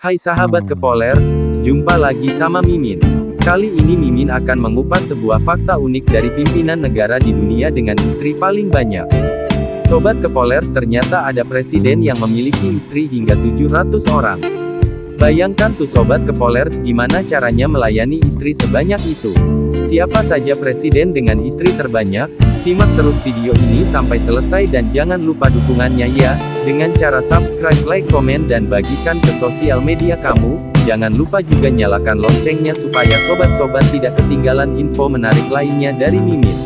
Hai sahabat Kepolers, jumpa lagi sama Mimin. Kali ini Mimin akan mengupas sebuah fakta unik dari pimpinan negara di dunia dengan istri paling banyak. Sobat Kepolers, ternyata ada presiden yang memiliki istri hingga 700 orang. Bayangkan tuh Sobat Kepolers, gimana caranya melayani istri sebanyak itu. Siapa saja presiden dengan istri terbanyak? Simak terus video ini sampai selesai dan jangan lupa dukungannya ya, dengan cara subscribe, like, komen dan bagikan ke sosial media kamu. Jangan lupa juga nyalakan loncengnya supaya sobat-sobat tidak ketinggalan info menarik lainnya dari Mimin.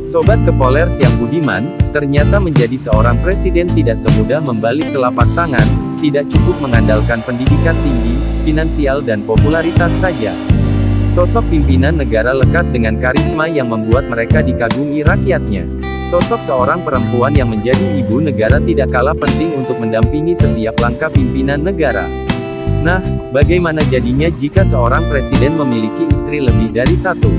Sobat Kepolers yang budiman, ternyata menjadi seorang presiden tidak semudah membalik telapak tangan, tidak cukup mengandalkan pendidikan tinggi, finansial dan popularitas saja. Sosok pimpinan negara lekat dengan karisma yang membuat mereka dikagumi rakyatnya. Sosok seorang perempuan yang menjadi ibu negara tidak kalah penting untuk mendampingi setiap langkah pimpinan negara. Nah, bagaimana jadinya jika seorang presiden memiliki istri lebih dari satu?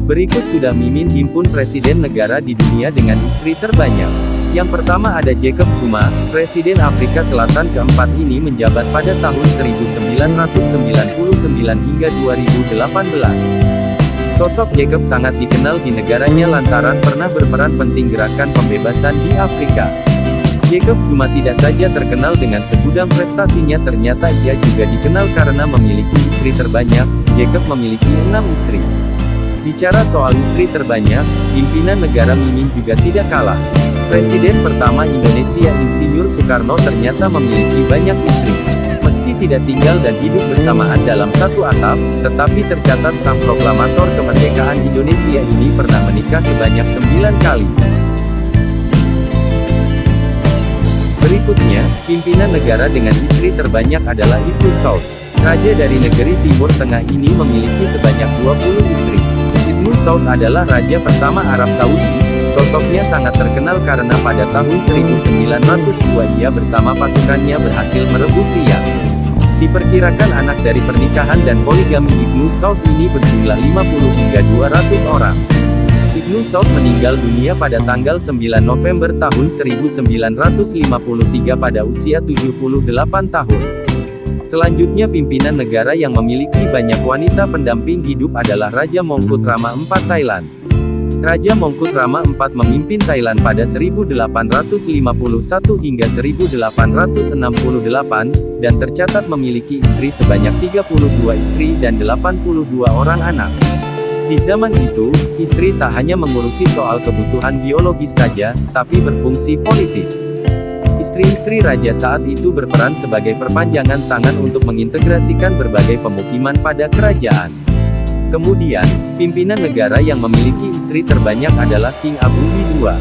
Berikut sudah Mimin himpun presiden negara di dunia dengan istri terbanyak. Yang pertama ada Jacob Zuma, Presiden Afrika Selatan keempat. Ini menjabat pada tahun 1999 hingga 2018. Sosok Jacob sangat dikenal di negaranya lantaran pernah berperan penting gerakan pembebasan di Afrika. Jacob Zuma tidak saja terkenal dengan segudang prestasinya, ternyata ia juga dikenal karena memiliki istri terbanyak. Jacob memiliki 6 istri. Bicara soal istri terbanyak, pimpinan negara Mimin juga tidak kalah. Presiden pertama Indonesia Insinyur Soekarno ternyata memiliki banyak istri. Meski tidak tinggal dan hidup bersamaan dalam satu atap, tetapi tercatat sang proklamator kemerdekaan Indonesia ini pernah menikah sebanyak 9 kali. Berikutnya, pimpinan negara dengan istri terbanyak adalah Ibnu Saud. Raja dari negeri Timur Tengah ini memiliki sebanyak 20 istri. Ibnu Saud adalah raja pertama Arab Saudi. Sosoknya sangat terkenal karena pada tahun 1902 ia bersama pasukannya berhasil merebut Riyadh. Diperkirakan anak dari pernikahan dan poligami Ibnu Saud ini berjumlah 50 hingga 200 orang. Ibnu Saud meninggal dunia pada tanggal 9 November tahun 1953 pada usia 78 tahun. Selanjutnya pimpinan negara yang memiliki banyak wanita pendamping hidup adalah Raja Mongkut Rama IV Thailand. Raja Mongkut Rama IV memimpin Thailand pada 1851 hingga 1868, dan tercatat memiliki istri sebanyak 32 istri dan 82 orang anak. Di zaman itu, istri tak hanya mengurusi soal kebutuhan biologis saja, tapi berfungsi politis. Istri-istri raja saat itu berperan sebagai perpanjangan tangan untuk mengintegrasikan berbagai pemukiman pada kerajaan. Kemudian, pimpinan negara yang memiliki istri terbanyak adalah King Abumi II.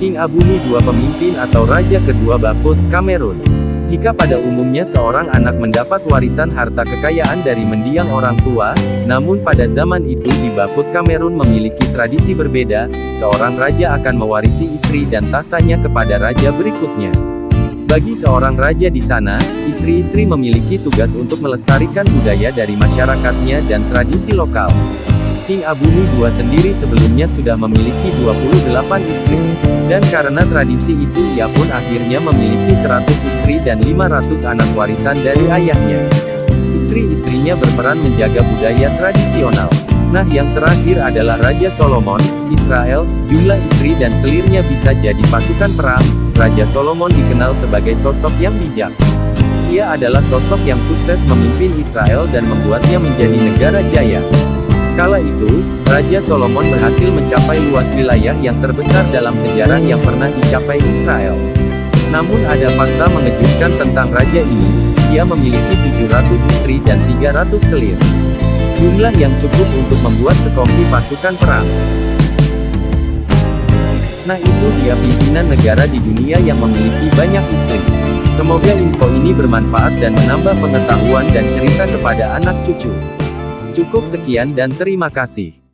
King Abumi II pemimpin atau raja kedua Bafut, Kamerun. Jika pada umumnya seorang anak mendapat warisan harta kekayaan dari mendiang orang tua, namun pada zaman itu di Bafut Kamerun memiliki tradisi berbeda, seorang raja akan mewarisi istri dan tahtanya kepada raja berikutnya. Bagi seorang raja di sana, istri-istri memiliki tugas untuk melestarikan budaya dari masyarakatnya dan tradisi lokal. King Abumi II sendiri sebelumnya sudah memiliki 28 istri. Dan karena tradisi itu ia pun akhirnya memiliki 100 istri dan 500 anak warisan dari ayahnya. Istri-istrinya berperan menjaga budaya tradisional. Nah, yang terakhir adalah Raja Solomon, Israel. Jumlah istri dan selirnya bisa jadi pasukan perang. Raja Solomon dikenal sebagai sosok yang bijak. Ia adalah sosok yang sukses memimpin Israel dan membuatnya menjadi negara jaya. Kala itu, Raja Solomon berhasil mencapai luas wilayah yang terbesar dalam sejarah yang pernah dicapai Israel. Namun ada fakta mengejutkan tentang raja ini, ia memiliki 700 istri dan 300 selir. Jumlah yang cukup untuk membuat sekompi pasukan perang. Nah, itu dia pimpinan negara di dunia yang memiliki banyak istri. Semoga info ini bermanfaat dan menambah pengetahuan dan cerita kepada anak cucu. Cukup sekian dan terima kasih.